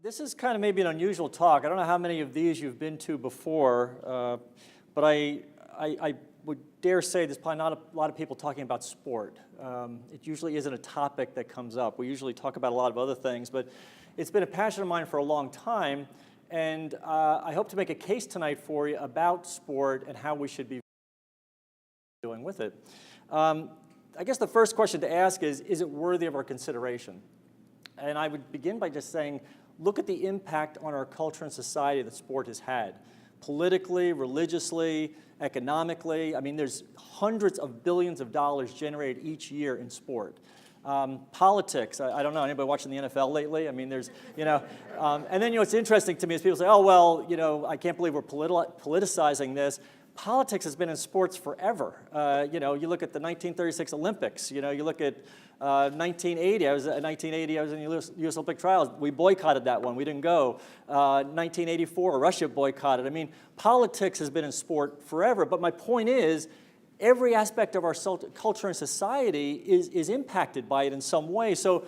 This is kind of maybe an unusual talk. I don't know how many of these you've been to before, but I would dare say there's probably not a lot of people talking about sport. It usually isn't a topic that comes up. We usually talk about a lot of other things, but it's been a passion of mine for a long time, and I hope to make a case tonight for you about sport and how we should be doing with it. I guess the first question to ask is it worthy of our consideration? And I would begin by just saying, look at the impact on our culture and society that sport has had. Politically, religiously, economically. I mean, there's hundreds of billions of dollars generated each year in sport. Politics, I don't know, anybody watching the NFL lately? I mean, there's, and then, what's interesting to me is people say, oh, well, I can't believe we're politicizing this. Politics has been in sports forever. You look at the 1936 Olympics, you look at 1980, I was in the U.S. Olympic trials. We boycotted that one. We didn't go. 1984, Russia boycotted. I mean, politics has been in sport forever. But my point is, every aspect of our culture and society is impacted by it in some way. So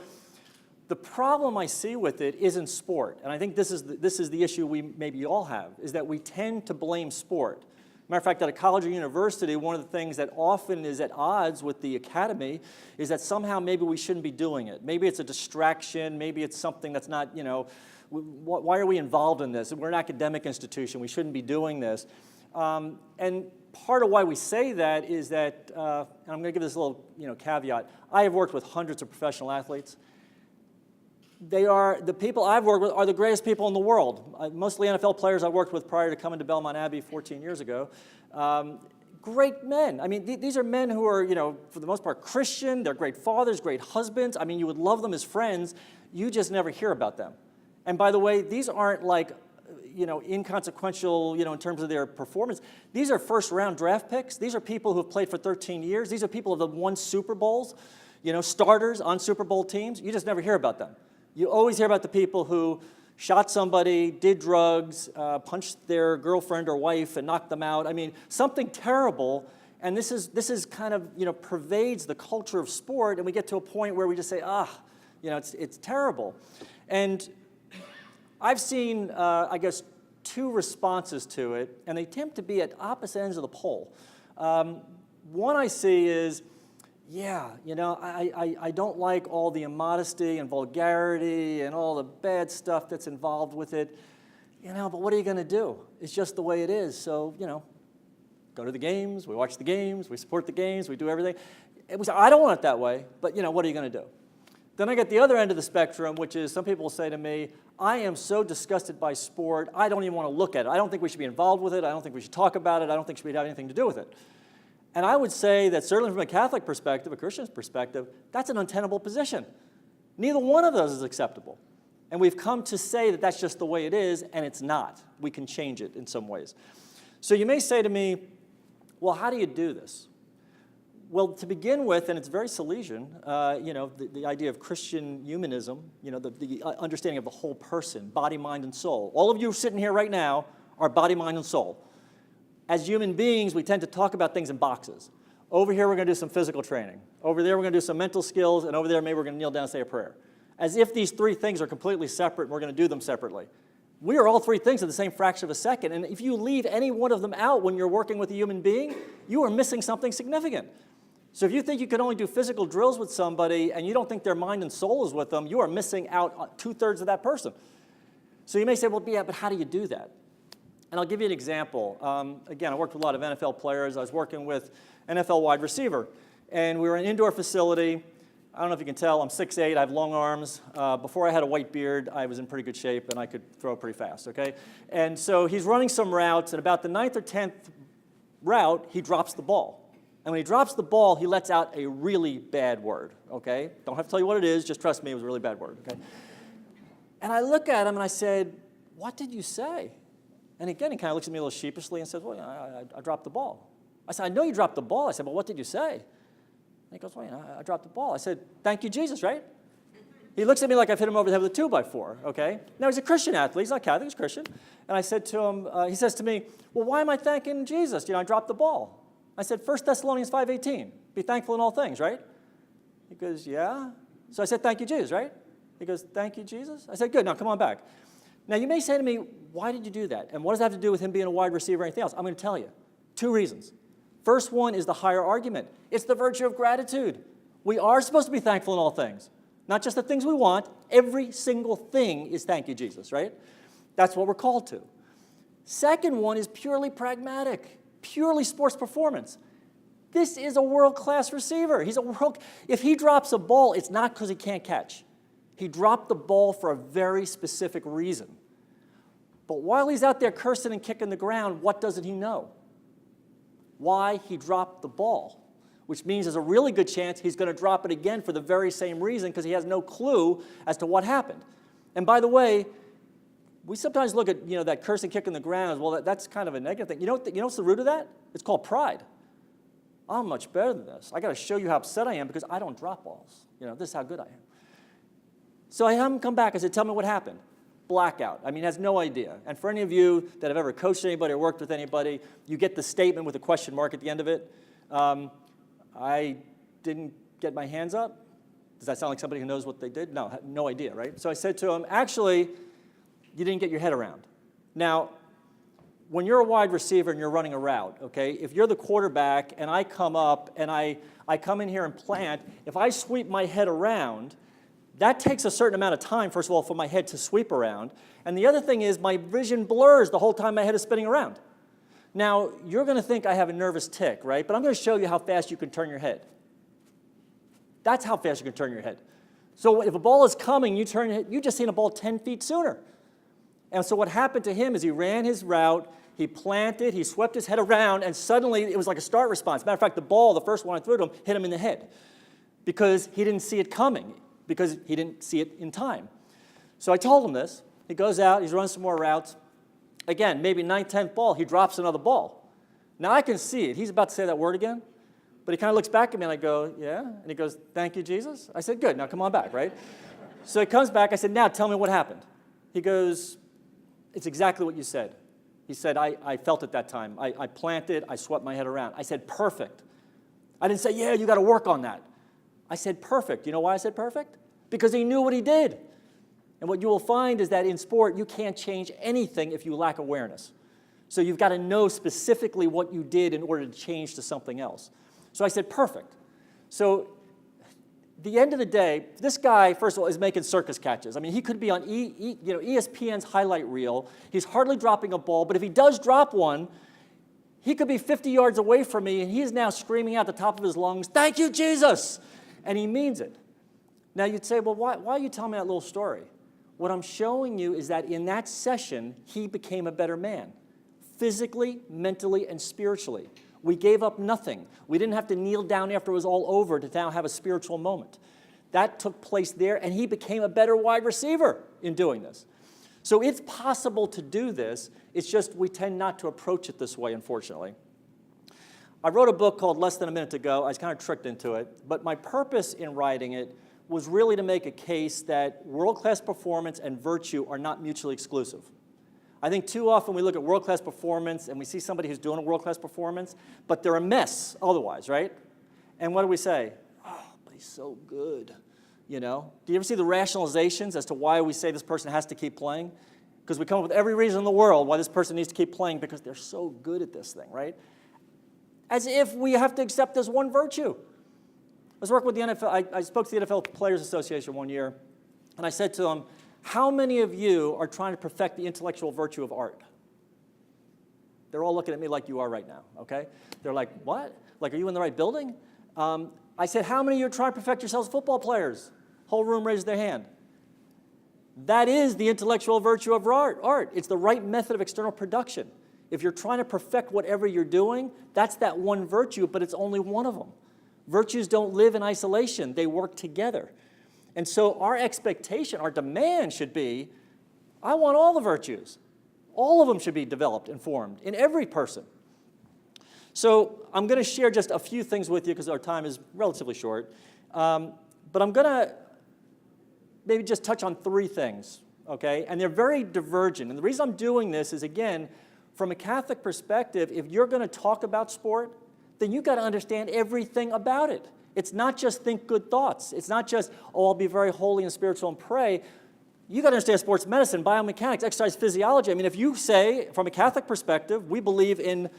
the problem I see with it isn't sport. And I think this is the issue we maybe all have, is that we tend to blame sport. Matter of fact, at a college or university, one of the things that often is at odds with the academy is that somehow maybe we shouldn't be doing it. Maybe it's a distraction. Maybe it's something that's not, why are we involved in this? We're an academic institution. We shouldn't be doing this. And part of why we say that is that, and I'm going to give this a little caveat, I have worked with hundreds of professional athletes. The people I've worked with are the greatest people in the world. Mostly NFL players I worked with prior to coming to Belmont Abbey 14 years ago. Great men. I mean, these are men who are, for the most part, Christian. They're great fathers, great husbands. I mean, you would love them as friends. You just never hear about them. And by the way, these aren't like, inconsequential, in terms of their performance. These are first-round draft picks. These are people who have played for 13 years. These are people who have won Super Bowls, starters on Super Bowl teams. You just never hear about them. You always hear about the people who shot somebody, did drugs, punched their girlfriend or wife and knocked them out. I mean, something terrible. And this is kind of, pervades the culture of sport. And we get to a point where we just say, it's terrible. And I've seen, I guess, two responses to it. And they tend to be at opposite ends of the pole. One I see is, I don't like all the immodesty and vulgarity and all the bad stuff that's involved with it, but what are you going to do? It's just the way it is. So, go to the games, we watch the games, we support the games, we do everything. I don't want it that way, but, what are you going to do? Then I get the other end of the spectrum, which is some people say to me, I am so disgusted by sport, I don't even want to look at it. I don't think we should be involved with it. I don't think we should talk about it. I don't think we should have anything to do with it. And I would say that certainly from a Catholic perspective, a Christian's perspective, that's an untenable position. Neither one of those is acceptable. And we've come to say that that's just the way it is, and it's not. We can change it in some ways. So you may say to me, well, how do you do this? Well, to begin with, and it's very Salesian, the idea of Christian humanism, the understanding of the whole person, body, mind, and soul. All of you sitting here right now are body, mind, and soul. As human beings, we tend to talk about things in boxes. Over here, we're going to do some physical training. Over there, we're going to do some mental skills. And over there, maybe we're going to kneel down and say a prayer. As if these three things are completely separate and we're going to do them separately. We are all three things in the same fraction of a second. And if you leave any one of them out when you're working with a human being, you are missing something significant. So if you think you can only do physical drills with somebody and you don't think their mind and soul is with them, you are missing out 2/3 of that person. So you may say, well, yeah, but how do you do that? And I'll give you an example. Again, I worked with a lot of NFL players. I was working with NFL wide receiver. And we were in an indoor facility. I don't know if you can tell, I'm 6'8", I have long arms. Before I had a white beard, I was in pretty good shape, and I could throw pretty fast, okay? And so he's running some routes, and about the 9th or 10th route, he drops the ball. And when he drops the ball, he lets out a really bad word, okay? Don't have to tell you what it is, just trust me, it was a really bad word, okay? And I look at him, and I said, what did you say? And again, he kind of looks at me a little sheepishly and says, well, I dropped the ball. I said, I know you dropped the ball. I said, well, what did you say? And he goes, well, I dropped the ball. I said, thank you, Jesus, right? He looks at me like I've hit him over the head with a 2x4, okay? Now, he's a Christian athlete. He's not Catholic, he's Christian. And I said to him, he says to me, well, why am I thanking Jesus? I dropped the ball. I said, 1 Thessalonians 5:18, be thankful in all things, right? He goes, yeah. So I said, thank you, Jesus, right? He goes, thank you, Jesus. I said, good, now come on back. Now, you may say to me, why did you do that? And what does that have to do with him being a wide receiver or anything else? I'm going to tell you. 2 reasons. First one is the higher argument. It's the virtue of gratitude. We are supposed to be thankful in all things. Not just the things we want. Every single thing is thank you, Jesus, right? That's what we're called to. Second one is purely pragmatic, purely sports performance. This is a world-class receiver. If he drops a ball, it's not because he can't catch. He dropped the ball for a very specific reason. But while he's out there cursing and kicking the ground, what doesn't he know? Why he dropped the ball, which means there's a really good chance he's going to drop it again for the very same reason because he has no clue as to what happened. And by the way, we sometimes look at that curse and kick in the ground as, well, that's kind of a negative thing. You know what's the root of that? It's called pride. I'm much better than this. I got to show you how upset I am because I don't drop balls. This is how good I am. So I have him come back. I said, tell me what happened. Blackout. I mean, has no idea. And for any of you that have ever coached anybody or worked with anybody, you get the statement with a question mark at the end of it. I didn't get my hands up. Does that sound like somebody who knows what they did? No, no idea, right? So I said to him, actually, you didn't get your head around. Now, when you're a wide receiver and you're running a route, okay, if you're the quarterback and I come up and I come in here and plant, if I sweep my head around, that takes a certain amount of time, first of all, for my head to sweep around. And the other thing is my vision blurs the whole time my head is spinning around. Now, you're going to think I have a nervous tick, right? But I'm going to show you how fast you can turn your head. That's how fast you can turn your head. So if a ball is coming, you turn your head, you just seen a ball 10 feet sooner. And so what happened to him is he ran his route, he planted, he swept his head around, and suddenly it was like a start response. Matter of fact, the ball, the first one I threw to him, hit him in the head because he didn't see it coming, because he didn't see it in time. So I told him this. He goes out, he's running some more routes. Again, maybe 9th, 10th ball, he drops another ball. Now I can see it. He's about to say that word again, but he kind of looks back at me and I go, yeah? And he goes, thank you, Jesus. I said, good, now come on back, right? So he comes back, I said, now tell me what happened. He goes, it's exactly what you said. He said, I felt it that time. I planted, I swept my head around. I said, perfect. I didn't say, yeah, you got to work on that. I said, perfect. You know why I said perfect? Because he knew what he did. And what you will find is that in sport, you can't change anything if you lack awareness. So you've got to know specifically what you did in order to change to something else. So I said, perfect. So the end of the day, this guy, first of all, is making circus catches. I mean, he could be on ESPN's highlight reel. He's hardly dropping a ball, but if he does drop one, he could be 50 yards away from me, and he's now screaming out the top of his lungs, thank you, Jesus! And he means it. Now, you'd say, well, why are you telling me that little story? What I'm showing you is that in that session, he became a better man, physically, mentally, and spiritually. We gave up nothing. We didn't have to kneel down after it was all over to now have a spiritual moment. That took place there, and he became a better wide receiver in doing this. So it's possible to do this. It's just we tend not to approach it this way, unfortunately. I wrote a book called Less Than a Minute to Go. I was kind of tricked into it, but my purpose in writing it was really to make a case that world-class performance and virtue are not mutually exclusive. I think too often we look at world-class performance and we see somebody who's doing a world-class performance, but they're a mess otherwise, right? And what do we say? Oh, but he's so good, Do you ever see the rationalizations as to why we say this person has to keep playing? Because we come up with every reason in the world why this person needs to keep playing because they're so good at this thing, right? As if we have to accept this one virtue. I was working with the NFL. I spoke to the NFL Players Association one year, and I said to them, how many of you are trying to perfect the intellectual virtue of art? They're all looking at me like you are right now, okay? They're like, what? Like, are you in the right building? I said, how many of you are trying to perfect yourselves football players? Whole room raised their hand. That is the intellectual virtue of art. It's the right method of external production. If you're trying to perfect whatever you're doing, that's that one virtue, but it's only one of them. Virtues don't live in isolation. They work together. And so our expectation, our demand should be, I want all the virtues. All of them should be developed and formed in every person. So I'm going to share just a few things with you because our time is relatively short. But I'm going to maybe just touch on 3 things, okay? And they're very divergent. And the reason I'm doing this is, again, from a Catholic perspective, if you're going to talk about sport, then you've got to understand everything about it. It's not just think good thoughts. It's not just, oh, I'll be very holy and spiritual and pray. You got to understand sports medicine, biomechanics, exercise physiology. I mean, if you say, from a Catholic perspective, we believe in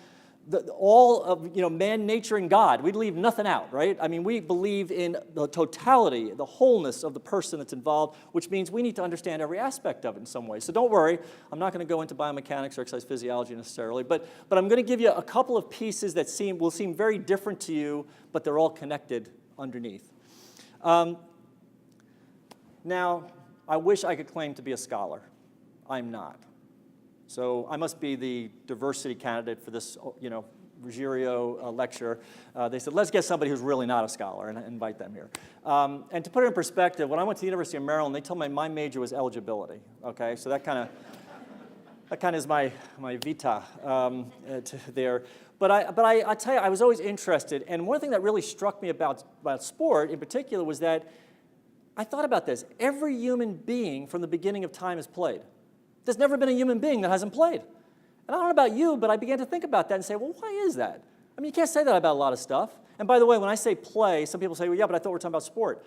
all of man, nature, and God. We leave nothing out, right? I mean, we believe in the totality, the wholeness of the person that's involved, which means we need to understand every aspect of it in some way. So don't worry, I'm not going to go into biomechanics or exercise physiology necessarily, but I'm going to give you a couple of pieces that will seem very different to you, but they're all connected underneath. Now, I wish I could claim to be a scholar. I'm not. So I must be the diversity candidate for this, Ruggiero lecture. They said, let's get somebody who's really not a scholar and invite them here. And to put it in perspective, when I went to the University of Maryland, they told me my major was eligibility. Okay, so that kind of is my vita there. But I tell you, I was always interested, and one thing that really struck me about sport in particular was that I thought about this. Every human being from the beginning of time has played. There's never been a human being that hasn't played. And I don't know about you, but I began to think about that and say, well, why is that? I mean, you can't say that about a lot of stuff. And by the way, when I say play, some people say, well, yeah, but I thought we were talking about sport.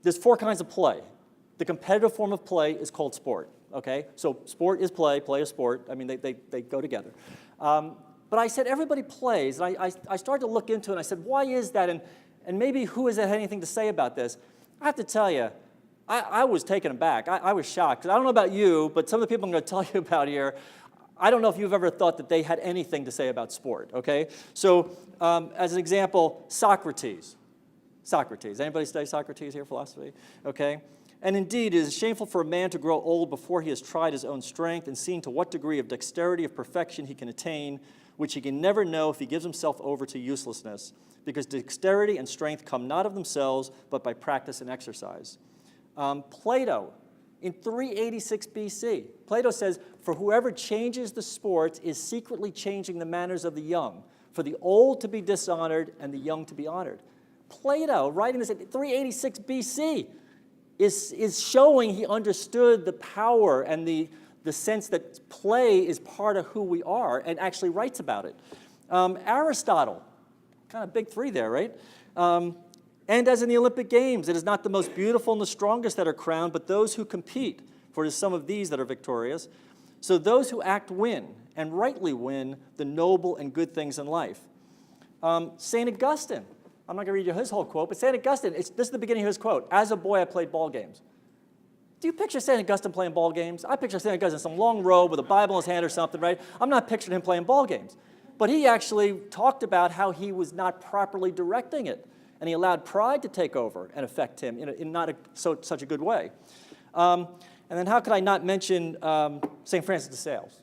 There's 4 kinds of play. The competitive form of play is called sport, okay? So sport is play is sport. I mean, they go together. But I said everybody plays, and I started to look into it, and I said, why is that? And maybe who has had anything to say about this? I have to tell you, I was taken aback. I was shocked. 'Cause I don't know about you, but some of the people I'm going to tell you about here, I don't know if you've ever thought that they had anything to say about sport, okay? So as an example, Socrates. Anybody study Socrates here, philosophy? Okay. And indeed, it is shameful for a man to grow old before he has tried his own strength and seen to what degree of dexterity of perfection he can attain, which he can never know if he gives himself over to uselessness, because dexterity and strength come not of themselves, but by practice and exercise. Plato, in 386 BC, Plato says, for whoever changes the sports is secretly changing the manners of the young, for the old to be dishonored and the young to be honored. Plato, writing this in 386 BC, is showing he understood the power and the sense that play is part of who we are, and actually writes about it. Aristotle, kind of big 3 there, right? And as in the Olympic Games, it is not the most beautiful and the strongest that are crowned, but those who compete, for it is some of these that are victorious. So those who act win, and rightly win, the noble and good things in life. St. Augustine, I'm not going to read you his whole quote, but St. Augustine, this is the beginning of his quote, as a boy I played ball games. Do you picture St. Augustine playing ball games? I picture St. Augustine in some long robe with a Bible in his hand or something, right? I'm not picturing him playing ball games. But he actually talked about how he was not properly directing it, and he allowed pride to take over and affect him in not such a good way. And then how could I not mention St. Francis de Sales,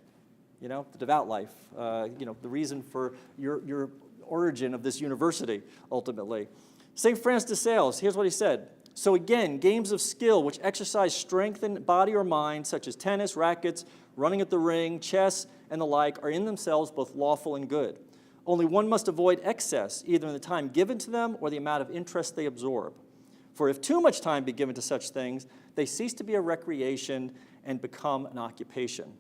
the devout life, the reason for your origin of this university, ultimately. St. Francis de Sales, here's what he said. So again, games of skill which exercise strength in body or mind, such as tennis, rackets, running at the ring, chess, and the like, are in themselves both lawful and good. Only one must avoid excess, either in the time given to them or the amount of interest they absorb. For if too much time be given to such things, they cease to be a recreation and become an occupation.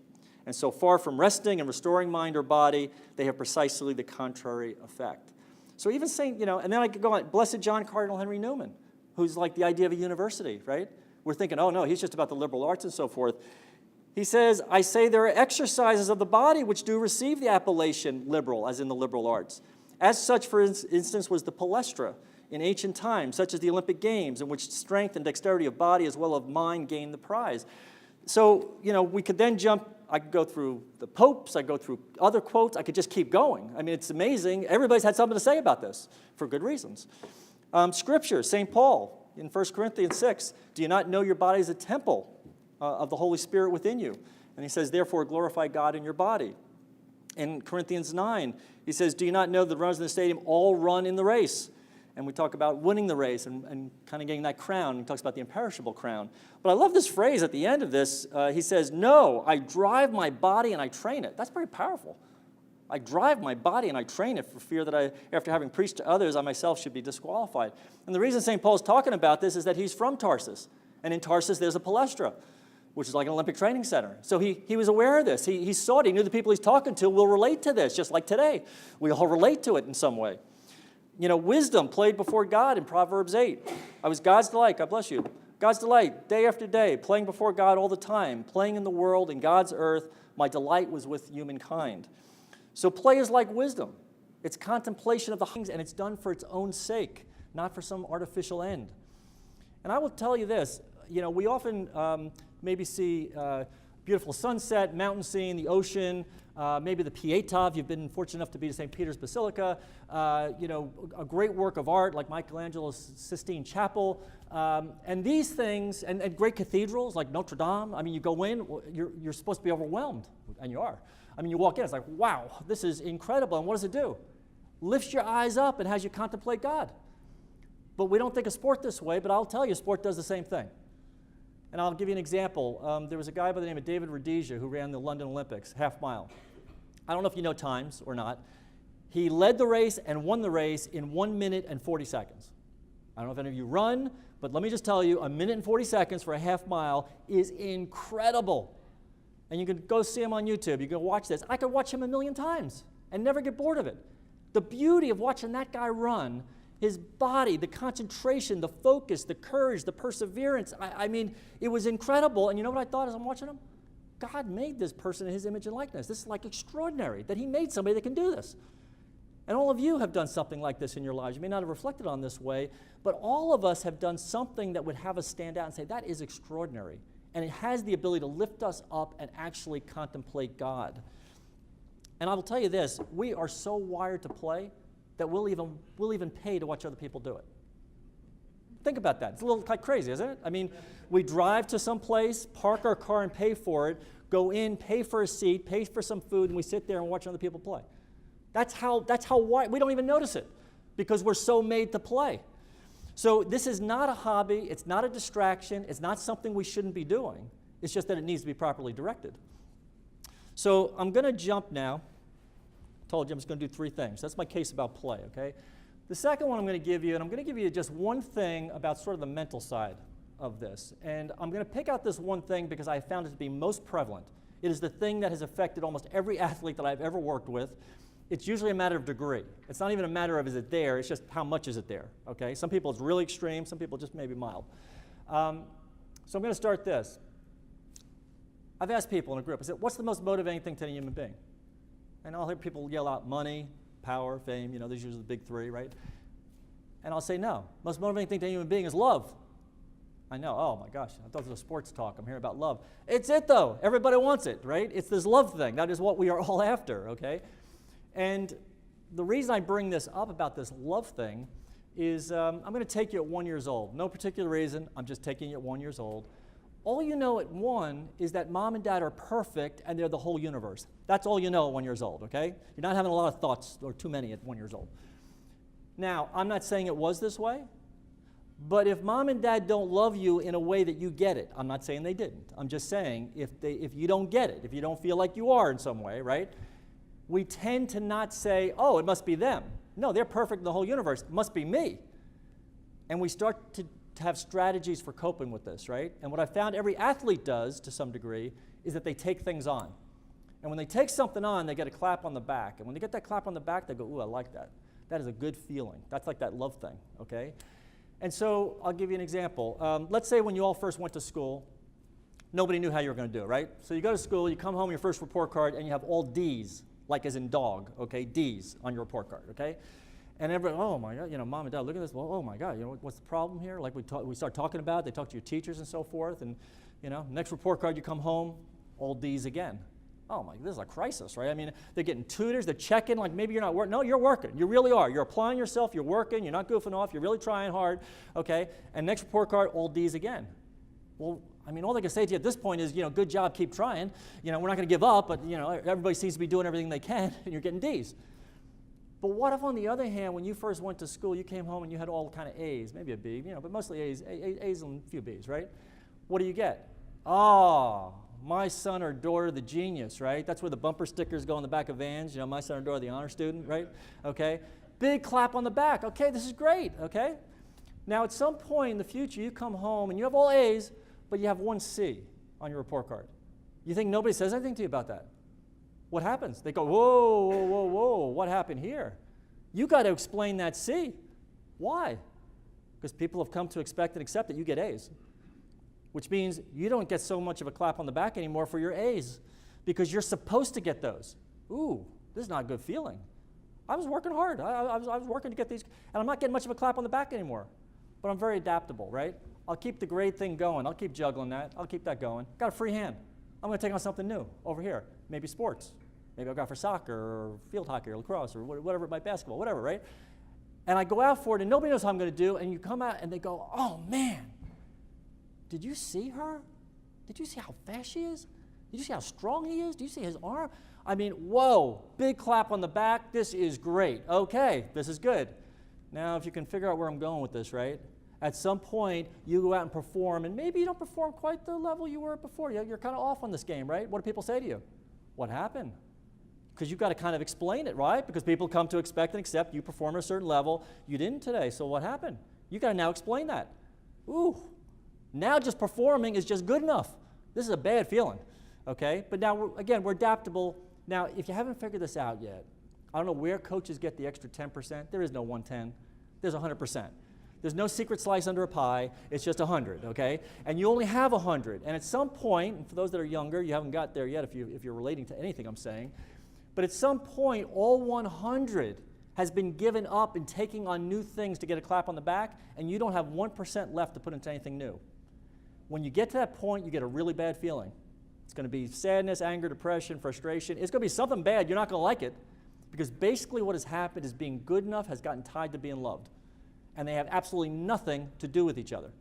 And so far from resting and restoring mind or body, they have precisely the contrary effect. So even saying, and then I could go on, Blessed John Cardinal Henry Newman, who's like the idea of a university, right? We're thinking, oh no, he's just about the liberal arts and so forth. He says, I say there are exercises of the body which do receive the appellation liberal, as in the liberal arts. As such, for instance, was the palestra in ancient times, such as the Olympic Games, in which strength and dexterity of body as well as of mind gained the prize. So, we could then jump, I could go through the popes, I could go through other quotes, I could just keep going. I mean, it's amazing. Everybody's had something to say about this for good reasons. Scripture, St. Paul in 1 Corinthians 6, do you not know your body is a temple of the Holy Spirit within you? And he says, therefore glorify God in your body. In Corinthians 9, he says, do you not know the runners in the stadium all run in the race? And we talk about winning the race and kind of getting that crown. He talks about the imperishable crown. But I love this phrase at the end of this. He says, no, I drive my body and I train it. That's very powerful. I drive my body and I train it for fear that after having preached to others, I myself should be disqualified. And the reason St. Paul's talking about this is that he's from Tarsus. And in Tarsus, there's a palestra, which is like an Olympic training center. So he was aware of this. He saw it. He knew the people he's talking to will relate to this, just like today. We all relate to it in some way. Wisdom played before God in Proverbs 8. I was God's delight. God bless you. God's delight, day after day, playing before God all the time, playing in the world, in God's earth. My delight was with humankind. So play is like wisdom. It's contemplation of the things, and it's done for its own sake, not for some artificial end. And I will tell you this, we often maybe see beautiful sunset, mountain scene, the ocean, maybe the Pietà, if you've been fortunate enough to be to St. Peter's Basilica, a great work of art like Michelangelo's Sistine Chapel, and these things, and great cathedrals like Notre Dame. I mean, you go in, you're supposed to be overwhelmed, and you are. I mean, you walk in, it's like, wow, this is incredible, and what does it do? Lifts your eyes up and has you contemplate God. But we don't think of sport this way, but I'll tell you, sport does the same thing. And I'll give you an example. There was a guy by the name of David Ruggiero who ran the London Olympics, half mile. I don't know if you know times or not. He led the race and won the race in 1 minute and 40 seconds. I don't know if any of you run, but let me just tell you, 1 minute and 40 seconds for a half mile is incredible. And you can go see him on YouTube. You can watch this. I could watch him 1,000,000 times and never get bored of it. The beauty of watching that guy run, his body, the concentration, the focus, the courage, the perseverance, I mean, it was incredible. And you know what I thought as I'm watching him? God made this person in his image and likeness. This is like extraordinary that he made somebody that can do this. And all of you have done something like this in your lives. You may not have reflected on this way, but all of us have done something that would have us stand out and say, that is extraordinary. And it has the ability to lift us up and actually contemplate God. And I will tell you this, we are so wired to play that we'll even pay to watch other people do it. Think about that. It's a little like crazy, isn't it? I mean, we drive to some place, park our car and pay for it, go in, pay for a seat, pay for some food, and we sit there and watch other people play. That's how wired, we don't even notice it because we're so made to play. So this is not a hobby, it's not a distraction, it's not something we shouldn't be doing. It's just that it needs to be properly directed. So I'm going to jump now. I told you I'm just going to do 3 things. That's my case about play, okay? The second one I'm going to give you, and I'm going to give you just one thing about sort of the mental side of this. And I'm going to pick out this one thing because I found it to be most prevalent. It is the thing that has affected almost every athlete that I've ever worked with. It's usually a matter of degree. It's not even a matter of is it there, it's just how much is it there, okay? Some people it's really extreme, some people just maybe mild. So I'm going to start this. I've asked people in a group, I said, what's the most motivating thing to a human being? And I'll hear people yell out money, power, fame, these are usually the big 3, right? And I'll say no. Most motivating thing to a human being is love. I know, oh my gosh, I thought this was sports talk. I'm hearing about love. It's it though. Everybody wants it, right? It's this love thing. That is what we are all after, okay? And the reason I bring this up about this love thing is I'm going to take you at 1 year old. No particular reason. I'm just taking you at 1 year old. All you know at 1 is that mom and dad are perfect and they're the whole universe. That's all you know at 1 year old, okay? You're not having a lot of thoughts or too many at 1 year old. Now, I'm not saying it was this way, but if mom and dad don't love you in a way that you get it, I'm not saying they didn't. I'm just saying if you don't get it, if you don't feel like you are in some way, right? We tend to not say, oh, it must be them. No, they're perfect in the whole universe. It must be me. And we start to have strategies for coping with this, right? And what I found every athlete does to some degree is that they take things on. And when they take something on, they get a clap on the back. And when they get that clap on the back, they go, ooh, I like that. That is a good feeling. That's like that love thing, okay? And so I'll give you an example. Let's say when you all first went to school, nobody knew how you were going to do it, right? So you go to school, you come home, your first report card, and you have all D's. Like as in dog, okay, D's on your report card, okay? And everybody, oh my God, mom and dad, look at this. Well, oh my God, what's the problem here? Like we start talking about it, they talk to your teachers and so forth, and next report card you come home, all D's again. Oh my, this is a crisis, right? I mean, they're getting tutors, they're checking, like maybe you're not working. No, you're working, you really are. You're applying yourself, you're working, you're not goofing off, you're really trying hard, okay? And next report card, all D's again. Well, I mean, all they can say to you at this point is, good job, keep trying. We're not going to give up, but, everybody seems to be doing everything they can, and you're getting D's. But what if, on the other hand, when you first went to school, you came home and you had all kind of A's, maybe a B, but mostly A's and a few B's, right? What do you get? Oh, my son or daughter, the genius, right? That's where the bumper stickers go on the back of vans. My son or daughter, the honor student, right? Okay. Big clap on the back. Okay, this is great, okay? Now, at some point in the future, you come home and you have all A's, but you have 1 C on your report card. You think nobody says anything to you about that? What happens? They go, whoa, whoa, whoa, whoa, what happened here? You got to explain that C. Why? Because people have come to expect and accept that you get A's, which means you don't get so much of a clap on the back anymore for your A's because you're supposed to get those. Ooh, this is not a good feeling. I was working hard. I was working to get these, and I'm not getting much of a clap on the back anymore. But I'm very adaptable, right? I'll keep the grade thing going. I'll keep juggling that. I'll keep that going. Got a free hand. I'm going to take on something new over here. Maybe sports. Maybe I'll go for soccer or field hockey or lacrosse or whatever it might be, basketball, whatever, right? And I go out for it, and nobody knows how I'm going to do, and you come out, and they go, oh, man, did you see her? Did you see how fast she is? Did you see how strong he is? Do you see his arm? I mean, whoa, big clap on the back. This is great. Okay, this is good. Now, if you can figure out where I'm going with this, right? At some point, you go out and perform, and maybe you don't perform quite the level you were at before. You're kind of off on this game, right? What do people say to you? What happened? Because you've got to kind of explain it, right? Because people come to expect and accept you perform at a certain level. You didn't today, so what happened? You got to now explain that. Ooh, now just performing is just good enough. This is a bad feeling, okay? But now, again, we're adaptable. Now, if you haven't figured this out yet, I don't know where coaches get the extra 10%. There is no 110. There's 100%. There's no secret slice under a pie. It's just 100, okay? And you only have 100. And at some point, and for those that are younger, you haven't got there yet if you're relating to anything I'm saying, but at some point, all 100 has been given up in taking on new things to get a clap on the back, and you don't have 1% left to put into anything new. When you get to that point, you get a really bad feeling. It's going to be sadness, anger, depression, frustration. It's going to be something bad. You're not going to like it. Because basically what has happened is being good enough has gotten tied to being loved. And they have absolutely nothing to do with each other.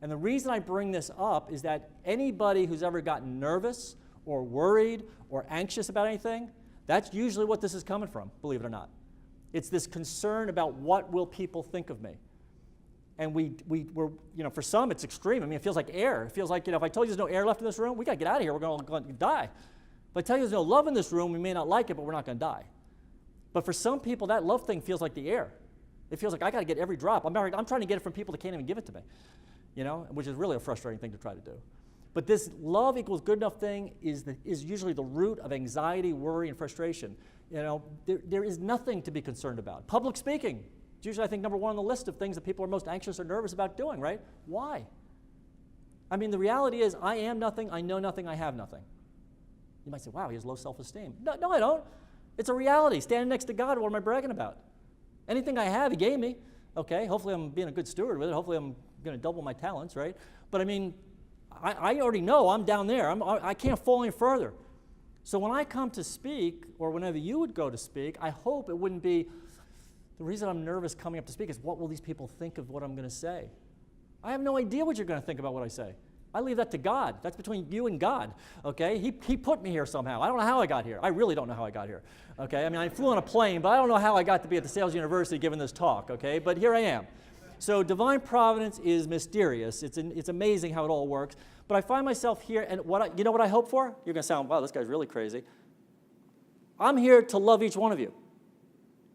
And the reason I bring this up is that anybody who's ever gotten nervous or worried or anxious about anything, that's usually what this is coming from, believe it or not. It's this concern about what will people think of me. And we're, for some it's extreme. I mean, it feels like air. It feels like, if I told you there's no air left in this room, we got to get out of here. We're going to die. If I tell you there's no love in this room, we may not like it, but we're not going to die. But for some people, that love thing feels like the air. It feels like I got to get every drop. I'm trying to get it from people that can't even give it to me, which is really a frustrating thing to try to do. But this love equals good enough thing is usually the root of anxiety, worry, and frustration. There is nothing to be concerned about. Public speaking, it's usually, I think, number one on the list of things that people are most anxious or nervous about doing, right? Why? I mean, the reality is I am nothing, I know nothing, I have nothing. You might say, wow, he has low self-esteem. No, I don't. It's a reality. Standing next to God, what am I bragging about? Anything I have, he gave me. Okay, hopefully I'm being a good steward with it. Hopefully I'm going to double my talents, right? But I mean, I already know I'm down there. I can't fall any further. So when I come to speak, or whenever you would go to speak, I hope it wouldn't be, the reason I'm nervous coming up to speak is what will these people think of what I'm going to say? I have no idea what you're going to think about what I say. I leave that to God. That's between you and God, okay? He put me here somehow. I don't know how I got here. I really don't know how I got here, okay? I mean, I flew on a plane, but I don't know how I got to be at the Sales University giving this talk, okay? But here I am. So divine providence is mysterious. It's amazing how it all works. But I find myself here, and you know what I hope for? You're going to sound, wow, this guy's really crazy. I'm here to love each one of you.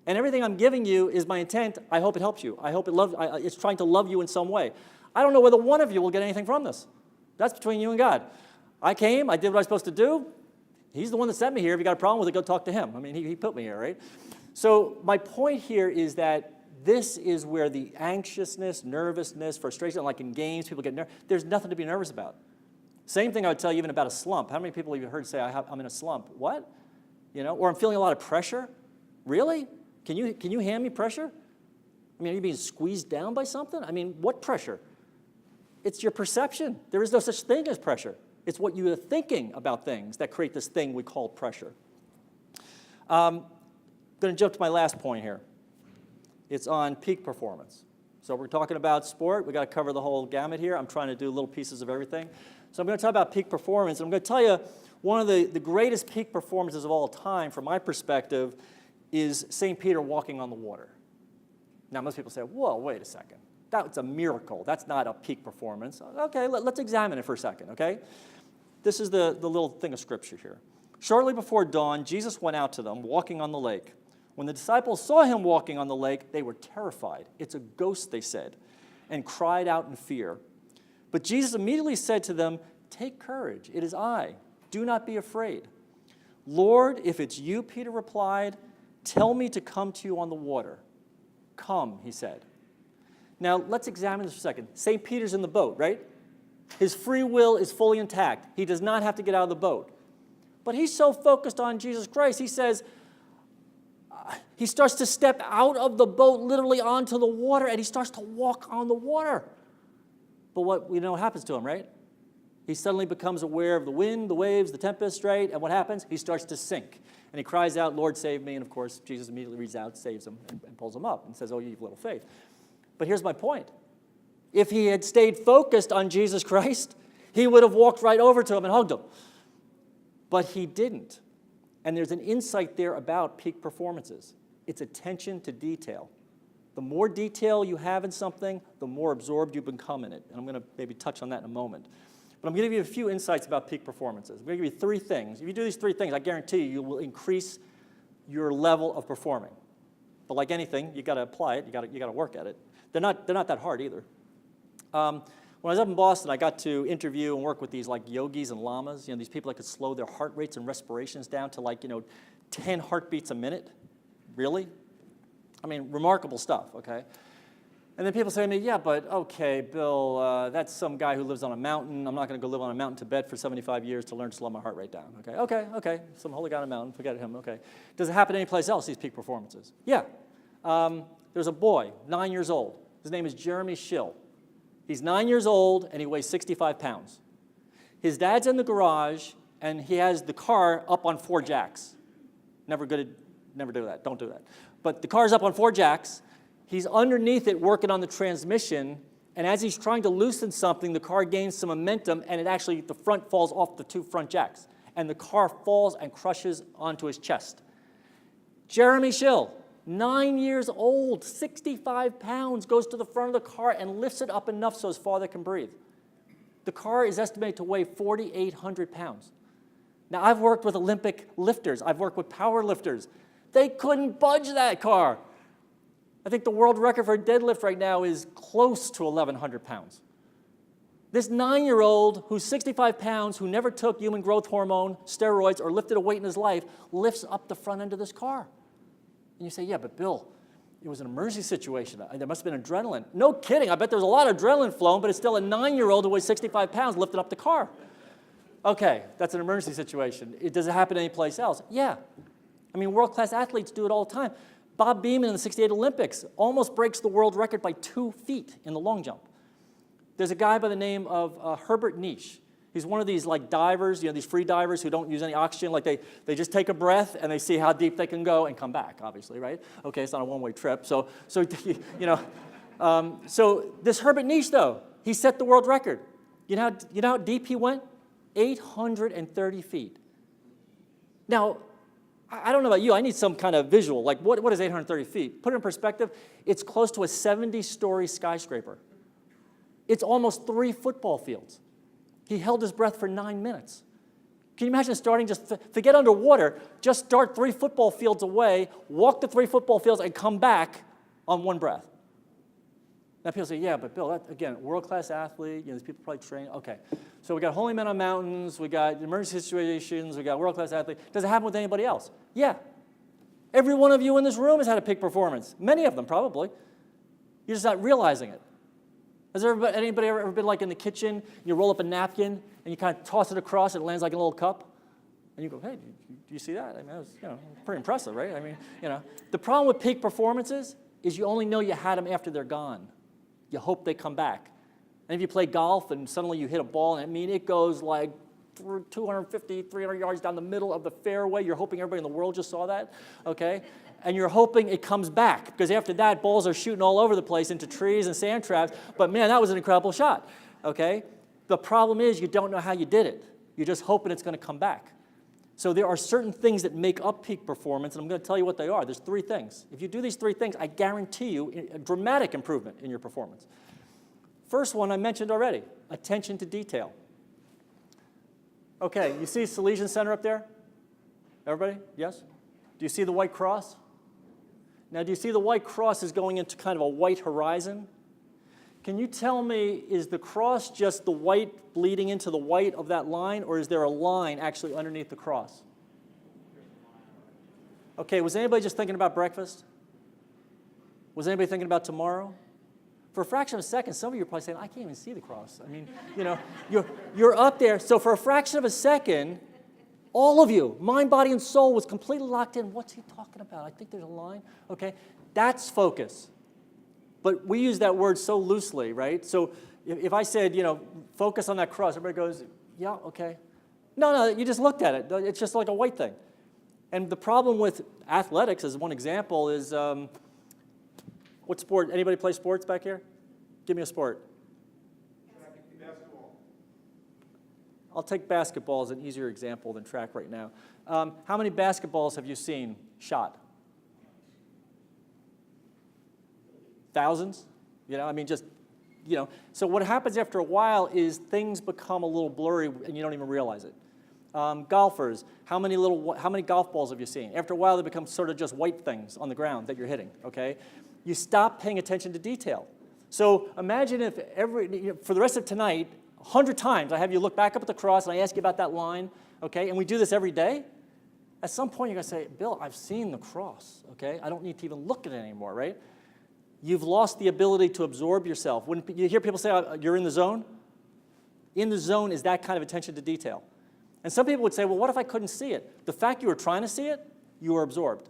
And everything I'm giving you is my intent. I hope it helps you. I hope it's trying to love you in some way. I don't know whether one of you will get anything from this. That's between you and God. I came, I did what I was supposed to do. He's the one that sent me here. If you got a problem with it, go talk to him. I mean, he put me here, right? So my point here is that this is where the anxiousness, nervousness, frustration, like in games, people get nervous. There's nothing to be nervous about. Same thing I would tell you even about a slump. How many people have you heard say, I'm in a slump? What? Or I'm feeling a lot of pressure? Really? Can you hand me pressure? I mean, are you being squeezed down by something? I mean, what pressure? It's your perception. There is no such thing as pressure. It's what you are thinking about things that create this thing we call pressure. I'm going to jump to my last point here. It's on peak performance. So we're talking about sport. We've got to cover the whole gamut here. I'm trying to do little pieces of everything. So I'm going to talk about peak performance. I'm going to tell you one of the greatest peak performances of all time, from my perspective, is St. Peter walking on the water. Now, most people say, whoa, wait a second. That's a miracle. That's not a peak performance. Okay, let's examine it for a second, okay? This is the little thing of scripture here. Shortly before dawn, Jesus went out to them, walking on the lake. When the disciples saw him walking on the lake, they were terrified. It's a ghost, they said, and cried out in fear. But Jesus immediately said to them, take courage, it is I. Do not be afraid. Lord, if it's you, Peter replied, Tell me to come to you on the water. Come, he said. Now, let's examine this for a second. St. Peter's in the boat, right? His free will is fully intact. He does not have to get out of the boat. But he's so focused on Jesus Christ, he says, he starts to step out of the boat literally onto the water, and he starts to walk on the water. But what we know what happens to him, right? He suddenly becomes aware of the wind, the waves, the tempest, right? And what happens? He starts to sink. And he cries out, Lord, save me. And of course, Jesus immediately reaches out, saves him, and pulls him up and says, oh, you have little faith. But here's my point. If he had stayed focused on Jesus Christ, he would have walked right over to him and hugged him. But he didn't. And there's an insight there about peak performances. It's attention to detail. The more detail you have in something, the more absorbed you become in it. And I'm going to maybe touch on that in a moment. But I'm going to give you a few insights about peak performances. I'm going to give you 3 things. If you do these 3 things, I guarantee you will increase your level of performing. But like anything, you got to apply it. You got to work at it. They're not that hard either. When I was up in Boston, I got to interview and work with these like yogis and lamas. You know, these people that could slow their heart rates and respirations down to like 10 heartbeats a minute. Really? I mean, remarkable stuff. Okay. And then people say to me, yeah, but okay, Bill, that's some guy who lives on a mountain. I'm not going to go live on a mountain in Tibet for 75 years to learn to slow my heart rate down. Okay, some holy guy on a mountain, forget him, okay. Does it happen anyplace else, these peak performances? Yeah. There's a boy, 9 years old. His name is Jeremy Schill. He's 9 years old, and he weighs 65 pounds. His dad's in the garage, and he has the car up on 4 jacks. Never do that, don't do that. But the car's up on 4 jacks. He's underneath it working on the transmission, and as he's trying to loosen something, the car gains some momentum, and the front falls off the 2 front jacks, and the car falls and crushes onto his chest. Jeremy Schill, 9 years old, 65 pounds, goes to the front of the car and lifts it up enough so his father can breathe. The car is estimated to weigh 4,800 pounds. Now, I've worked with Olympic lifters. I've worked with power lifters. They couldn't budge that car. I think the world record for a deadlift right now is close to 1,100 pounds. This 9-year-old who's 65 pounds, who never took human growth hormone, steroids, or lifted a weight in his life, lifts up the front end of this car. And you say, yeah, but Bill, it was an emergency situation. There must have been adrenaline. No kidding. I bet there's a lot of adrenaline flowing, but it's still a 9-year-old who weighs 65 pounds lifting up the car. Okay, that's an emergency situation. Does it happen anyplace else? Yeah. I mean, world-class athletes do it all the time. Bob Beamon in the '68 Olympics almost breaks the world record by 2 feet in the long jump. There's a guy by the name of Herbert Niche. He's one of these like divers, these free divers who don't use any oxygen. Like they just take a breath and they see how deep they can go and come back, obviously, right? Okay, it's not a one-way trip. So this Herbert Niche, though, he set the world record. You know how deep he went? 830 feet. Now, I don't know about you. I need some kind of visual. Like, what is 830 feet? Put it in perspective. It's close to a 70-story skyscraper. It's almost 3 football fields. He held his breath for 9 minutes. Can you imagine starting forget underwater, just start 3 football fields away, walk the 3 football fields, and come back on 1 breath? Now people say, yeah, but Bill, that, again, world-class athlete, these people probably train. Okay, so we got holy men on mountains, we got emergency situations, we got world-class athlete. Does it happen with anybody else? Yeah. Every one of you in this room has had a peak performance. Many of them, probably. You're just not realizing it. Has anybody ever been like in the kitchen, you roll up a napkin, and you kind of toss it across, and it lands like a little cup? And you go, hey, do you see that? I mean, that was, pretty impressive, right? I mean, The problem with peak performances is you only know you had them after they're gone. You hope they come back. And if you play golf and suddenly you hit a ball, and it goes like 250, 300 yards down the middle of the fairway, you're hoping everybody in the world just saw that, okay? And you're hoping it comes back, because after that, balls are shooting all over the place into trees and sand traps, but man, that was an incredible shot, okay? The problem is you don't know how you did it. You're just hoping it's going to come back. So there are certain things that make up peak performance, and I'm going to tell you what they are. There's 3 things. If you do these 3 things, I guarantee you a dramatic improvement in your performance. First one I mentioned already, attention to detail. Okay, you see Salesian Center up there? Everybody? Yes? Do you see the white cross? Now, do you see the white cross is going into kind of a white horizon? Can you tell me, is the cross just the white bleeding into the white of that line, or is there a line actually underneath the cross? Okay, was anybody just thinking about breakfast? Was anybody thinking about tomorrow? For a fraction of a second, some of you are probably saying, I can't even see the cross. I mean, you know, you're up there. So for a fraction of a second, all of you, mind, body, and soul, was completely locked in. What's he talking about? I think there's a line. Okay, that's focus. But we use that word so loosely, right? So if I said, you know, focus on that cross, everybody goes, yeah, okay. No, you just looked at it. It's just like a white thing. And the problem with athletics, as one example, is what sport? Anybody play sports back here? Give me a sport. Basketball. I'll take basketball as an easier example than track right now. How many basketballs have you seen shot? Thousands? You know, I mean, just, you know. So what happens after a while is things become a little blurry and you don't even realize it. Golfers, how many golf balls have you seen? After a while, they become sort of just white things on the ground that you're hitting, okay? You stop paying attention to detail. So imagine if for the rest of tonight, 100 times I have you look back up at the cross and I ask you about that line, okay? And we do this every day. At some point, you're going to say, Bill, I've seen the cross, okay? I don't need to even look at it anymore, right? You've lost the ability to absorb yourself. When you hear people say, you're in the zone, in the zone is that kind of attention to detail. And some people would say, well, what if I couldn't see it? The fact you were trying to see it, you were absorbed.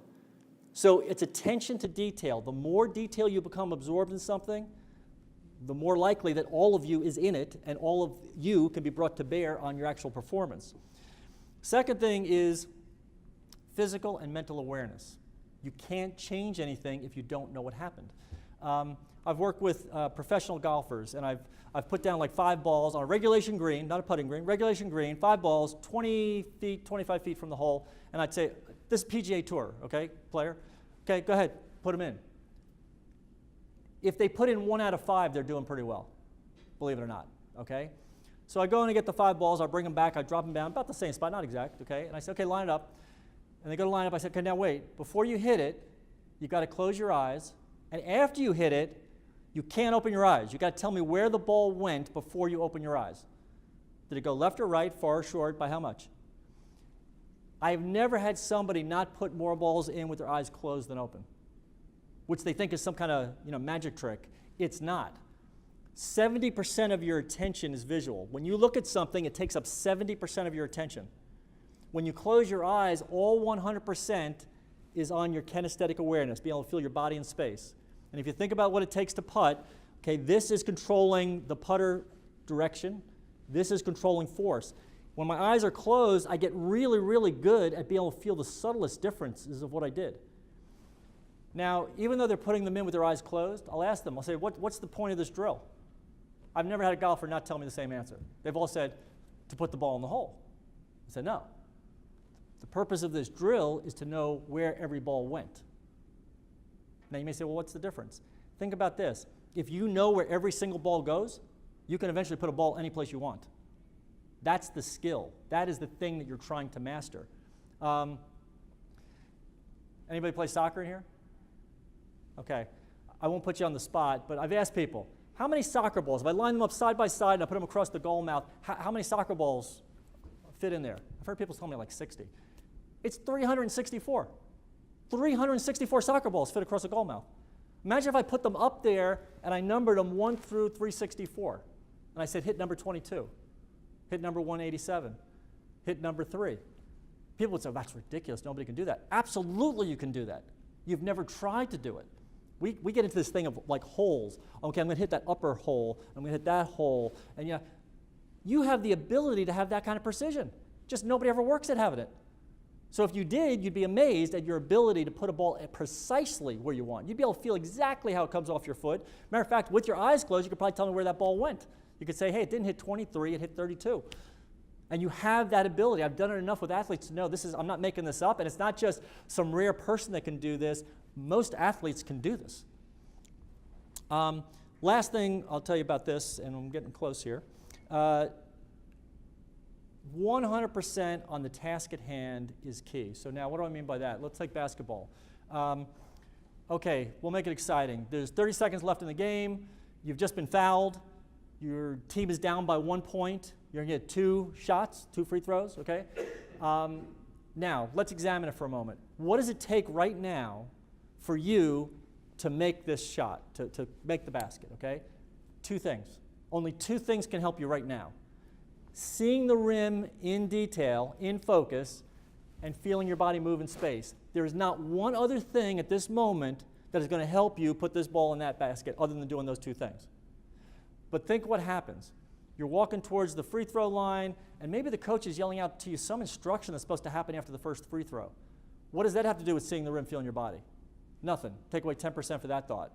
So it's attention to detail. The more detail you become absorbed in something, the more likely that all of you is in it and all of you can be brought to bear on your actual performance. Second thing is physical and mental awareness. You can't change anything if you don't know what happened. I've worked with professional golfers, and I've put down like 5 balls on a regulation green, not a putting green, regulation green, 5 balls, 20 feet, 25 feet from the hole, and I'd say, this is PGA Tour, okay, player? Okay, go ahead, put them in. If they put in 1 out of 5, they're doing pretty well, believe it or not, okay? So I go in and get the 5 balls, I bring them back, I drop them down, about the same spot, not exact, okay? And I say, okay, line it up. And they go to line up, I said, okay, now wait, before you hit it, you've got to close your eyes, and after you hit it, you can't open your eyes. You've got to tell me where the ball went before you open your eyes. Did it go left or right, far or short, by how much? I've never had somebody not put more balls in with their eyes closed than open, which they think is some kind of magic trick. It's not. 70% of your attention is visual. When you look at something, it takes up 70% of your attention. When you close your eyes, all 100% is on your kinesthetic awareness, being able to feel your body in space. And if you think about what it takes to putt, okay, this is controlling the putter direction. This is controlling force. When my eyes are closed, I get really, really good at being able to feel the subtlest differences of what I did. Now, even though they're putting them in with their eyes closed, I'll ask them, I'll say, what's the point of this drill? I've never had a golfer not tell me the same answer. They've all said, to put the ball in the hole. I said, no. The purpose of this drill is to know where every ball went. Now you may say, well, what's the difference? Think about this. If you know where every single ball goes, you can eventually put a ball any place you want. That's the skill. That is the thing that you're trying to master. Anybody play soccer in here? Okay. I won't put you on the spot, but I've asked people, how many soccer balls, if I line them up side by side and I put them across the goal mouth, how many soccer balls fit in there? I've heard people tell me like 60. It's 364. 364 soccer balls fit across a goal mouth. Imagine if I put them up there and I numbered them 1 through 364. And I said, hit number 22, hit number 187, hit number 3. People would say, that's ridiculous, nobody can do that. Absolutely you can do that. You've never tried to do it. We get into this thing of like holes. Okay, I'm going to hit that upper hole, I'm going to hit that hole. And you have the ability to have that kind of precision. Just nobody ever works at having it. So if you did, you'd be amazed at your ability to put a ball precisely where you want. You'd be able to feel exactly how it comes off your foot. Matter of fact, with your eyes closed, you could probably tell me where that ball went. You could say, hey, it didn't hit 23, it hit 32. And you have that ability. I've done it enough with athletes to know I'm not making this up, and it's not just some rare person that can do this. Most athletes can do this. Last thing I'll tell you about this, and I'm getting close here. 100% on the task at hand is key. So now what do I mean by that? Let's take basketball. Okay, we'll make it exciting. There's 30 seconds left in the game. You've just been fouled. Your team is down by 1 point. You're going to get 2 shots, 2 free throws, okay? Now Now, let's examine it for a moment. What does it take right now for you to make this shot, to make the basket, okay? 2 things. Only 2 things can help you right now. Seeing the rim in detail, in focus, and feeling your body move in space. There is not one other thing at this moment that is going to help you put this ball in that basket other than doing those 2 things. But think what happens. You're walking towards the free throw line, and maybe the coach is yelling out to you some instruction that's supposed to happen after the first free throw. What does that have to do with seeing the rim, feeling your body? Nothing. Take away 10% for that thought.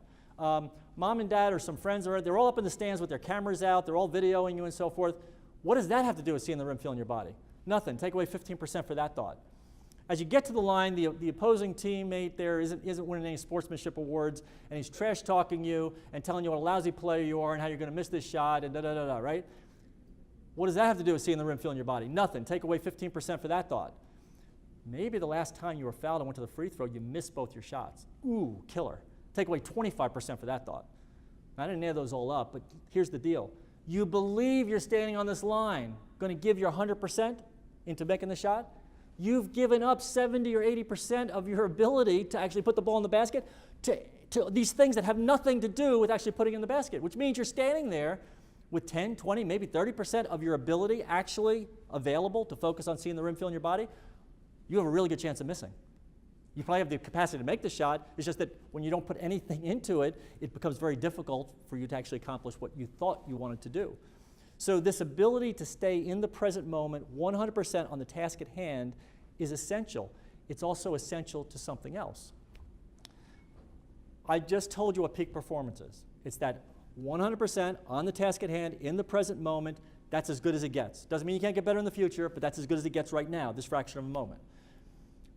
Mom and dad or some friends, they're all up in the stands with their cameras out, they're all videoing you and so forth. What does that have to do with seeing the rim, feeling your body? Nothing. Take away 15% for that thought. As you get to the line, the opposing teammate there isn't winning any sportsmanship awards, and he's trash talking you and telling you what a lousy player you are and how you're going to miss this shot and da-da-da-da, right? What does that have to do with seeing the rim, feeling your body? Nothing. Take away 15% for that thought. Maybe the last time you were fouled and went to the free throw, you missed both your shots. Ooh, killer. Take away 25% for that thought. I didn't add those all up, but here's the deal. You believe you're standing on this line, going to give your 100% into making the shot. You've given up 70 or 80% of your ability to actually put the ball in the basket to these things that have nothing to do with actually putting it in the basket, which means you're standing there with 10, 20, maybe 30% of your ability actually available to focus on seeing the rim, feeling your body. You have a really good chance of missing. You probably have the capacity to make the shot. It's just that when you don't put anything into it, it becomes very difficult for you to actually accomplish what you thought you wanted to do. So this ability to stay in the present moment 100% on the task at hand is essential. It's also essential to something else. I just told you what peak performance is. It's that 100% on the task at hand in the present moment. That's as good as it gets. Doesn't mean you can't get better in the future, but that's as good as it gets right now, this fraction of a moment.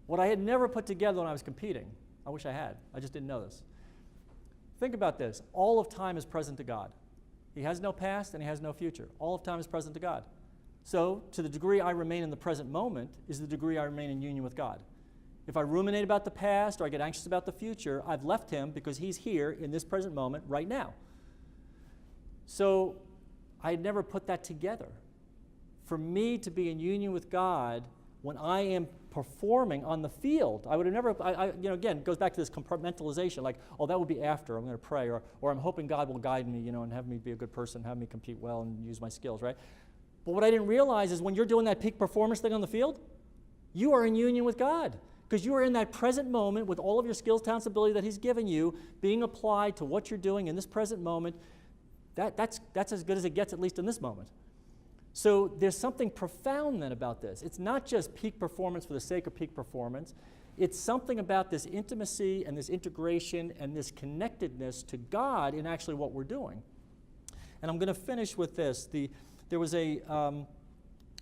What I had never put together when I was competing, I wish I had, I just didn't know this. Think about this. All of time is present to God. He has no past and he has no future. All of time is present to God. So, to the degree I remain in the present moment is the degree I remain in union with God. If I ruminate about the past or I get anxious about the future, I've left him because he's here in this present moment right now. So, I had never put that together. For me to be in union with God when I am performing on the field, I would have never, again, it goes back to this compartmentalization, like, oh, that would be after, I'm going to pray, or I'm hoping God will guide me, and have me be a good person, have me compete well and use my skills, right? But what I didn't realize is when you're doing that peak performance thing on the field, you are in union with God because you are in that present moment with all of your skills, talents, ability that he's given you being applied to what you're doing in this present moment. That's as good as it gets, at least in this moment. So there's something profound then about this. It's not just peak performance for the sake of peak performance. It's something about this intimacy and this integration and this connectedness to God in actually what we're doing. And I'm going to finish with this. There was a,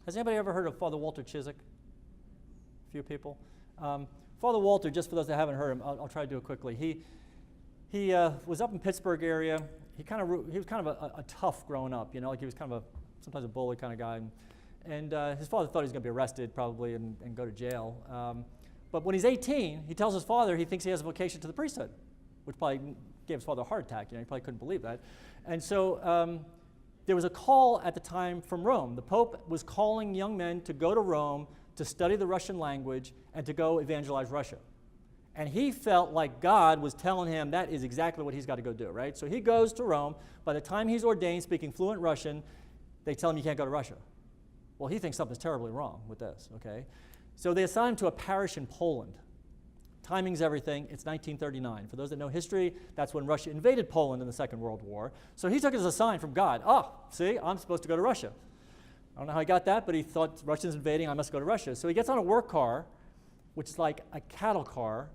has anybody ever heard of Father Walter Chizik? A few people. Father Walter, just for those that haven't heard him, I'll try to do it quickly. He was up in Pittsburgh area. He was kind of a tough growing up, like he was kind of sometimes a bully kind of guy. And his father thought he was going to be arrested probably and go to jail. But when he's 18, he tells his father he thinks he has a vocation to the priesthood, which probably gave his father a heart attack. He probably couldn't believe that. And so there was a call at the time from Rome. The Pope was calling young men to go to Rome to study the Russian language and to go evangelize Russia. And he felt like God was telling him that is exactly what he's got to go do, right? So he goes to Rome. By the time he's ordained speaking fluent Russian, they tell him you can't go to Russia. Well, he thinks something's terribly wrong with this, okay? So they assign him to a parish in Poland. Timing's everything. It's 1939. For those that know history, that's when Russia invaded Poland in the Second World War. So he took it as a sign from God. Oh, see, I'm supposed to go to Russia. I don't know how he got that, but he thought Russians invading, I must go to Russia. So he gets on a work car, which is like a cattle car.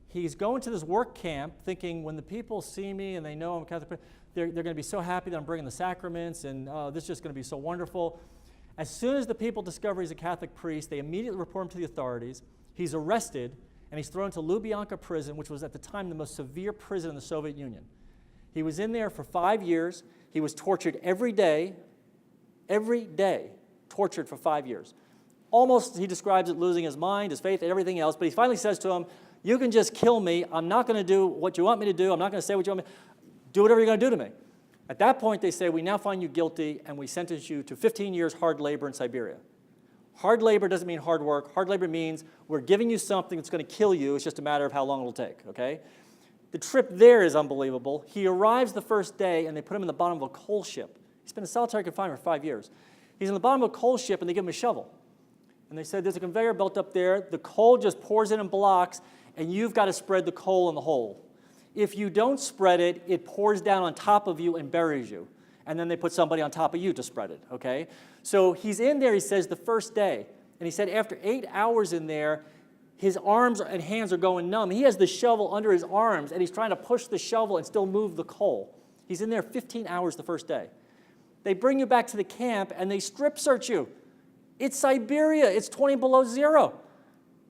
He's going to this work camp thinking when the people see me and they know I'm a Catholic, they're going to be so happy that I'm bringing the sacraments and this is just going to be so wonderful. As soon as the people discover he's a Catholic priest, they immediately report him to the authorities. He's arrested and he's thrown to Lubyanka prison, which was at the time the most severe prison in the Soviet Union. He was in there for 5 years. He was tortured every day, tortured for 5 years. Almost, he describes it, losing his mind, his faith, and everything else, but he finally says to him, you can just kill me. I'm not going to do what you want me to do. I'm not going to say what you want me to do. Whatever you're going to do to me. At that point, they say, we now find you guilty, and we sentence you to 15 years hard labor in Siberia. Hard labor doesn't mean hard work. Hard labor means we're giving you something that's going to kill you. It's just a matter of how long it'll take, okay? The trip there is unbelievable. He arrives the first day, and they put him in the bottom of a coal ship. He's been in solitary confinement for 5 years. He's in the bottom of a coal ship, and they give him a shovel. And they said, there's a conveyor belt up there. The coal just pours in blocks, and you've got to spread the coal in the hole. If you don't spread it, it pours down on top of you and buries you. And then they put somebody on top of you to spread it, okay? So he's in there, he says, the first day. And he said after 8 hours in there, his arms and hands are going numb. He has the shovel under his arms, and he's trying to push the shovel and still move the coal. He's in there 15 hours the first day. They bring you back to the camp, and they strip search you. It's Siberia. It's 20 below zero.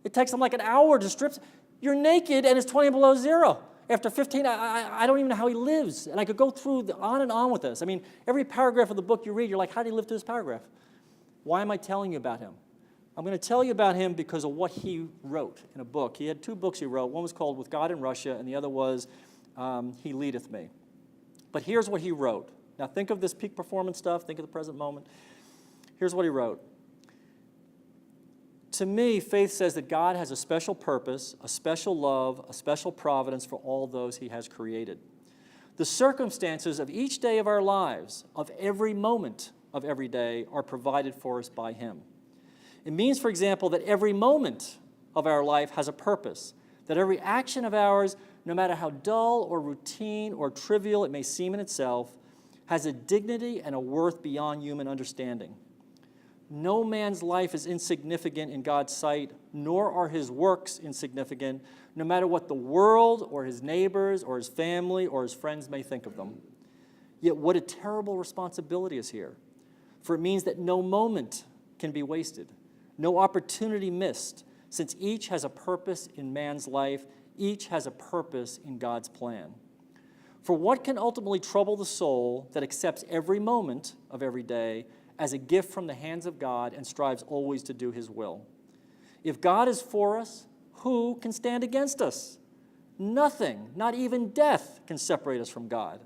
It takes them like an hour to strip. You're naked, and it's 20 below zero. After 15, I don't even know how he lives. And I could go through on and on with this. I mean, every paragraph of the book you read, you're like, how did he live through this paragraph? Why am I telling you about him? I'm going to tell you about him because of what he wrote in a book. He had 2 books he wrote. One was called With God in Russia, and the other was He Leadeth Me. But here's what he wrote. Now think of this peak performance stuff. Think of the present moment. Here's what he wrote. To me, faith says that God has a special purpose, a special love, a special providence for all those he has created. The circumstances of each day of our lives, of every moment of every day, are provided for us by him. It means, for example, that every moment of our life has a purpose, that every action of ours, no matter how dull or routine or trivial it may seem in itself, has a dignity and a worth beyond human understanding. No man's life is insignificant in God's sight, nor are his works insignificant, no matter what the world or his neighbors or his family or his friends may think of them. Yet what a terrible responsibility is here, for it means that no moment can be wasted, no opportunity missed, since each has a purpose in man's life, each has a purpose in God's plan. For what can ultimately trouble the soul that accepts every moment of every day as a gift from the hands of God and strives always to do his will? If God is for us, who can stand against us? Nothing, not even death, can separate us from God.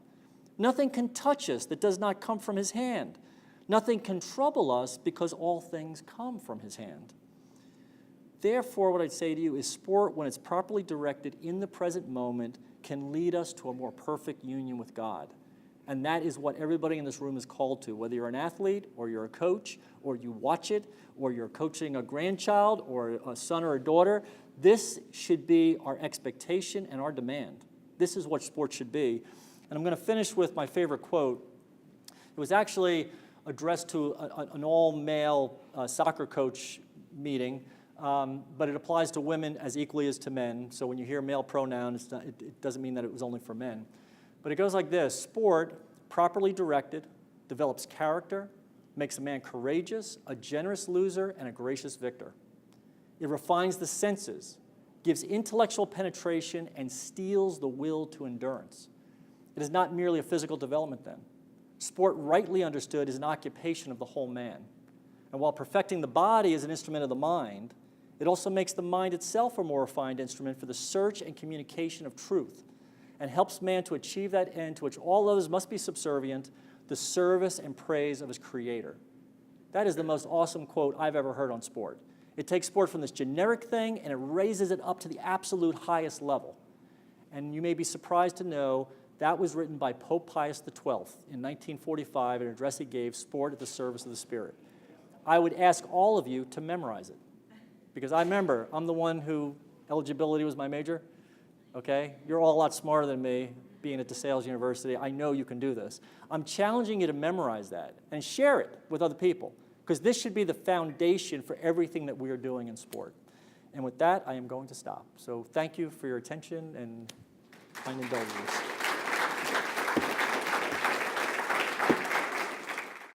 Nothing can touch us that does not come from his hand. Nothing can trouble us because all things come from his hand. Therefore, what I'd say to you is sport, when it's properly directed in the present moment, can lead us to a more perfect union with God. And that is what everybody in this room is called to, whether you're an athlete or you're a coach or you watch it or you're coaching a grandchild or a son or a daughter. This should be our expectation and our demand. This is what sports should be. And I'm going to finish with my favorite quote. It was actually addressed to an all-male soccer coach meeting, but it applies to women as equally as to men. So when you hear male pronoun, it doesn't mean that it was only for men. But it goes like this: sport, properly directed, develops character, makes a man courageous, a generous loser, and a gracious victor. It refines the senses, gives intellectual penetration, and steels the will to endurance. It is not merely a physical development then. Sport, rightly understood, is an occupation of the whole man. And while perfecting the body is an instrument of the mind, it also makes the mind itself a more refined instrument for the search and communication of truth, and helps man to achieve that end to which all others must be subservient, the service and praise of his Creator. That is the most awesome quote I've ever heard on sport. It takes sport from this generic thing and it raises it up to the absolute highest level. And you may be surprised to know that was written by Pope Pius XII in 1945, an address he gave, Sport at the Service of the Spirit. I would ask all of you to memorize it, because I remember I'm the one who eligibility was my major. Okay? You're all a lot smarter than me, being at DeSales University. I know you can do this. I'm challenging you to memorize that and share it with other people, because this should be the foundation for everything that we are doing in sport. And with that, I am going to stop. So thank you for your attention and kind indulgence.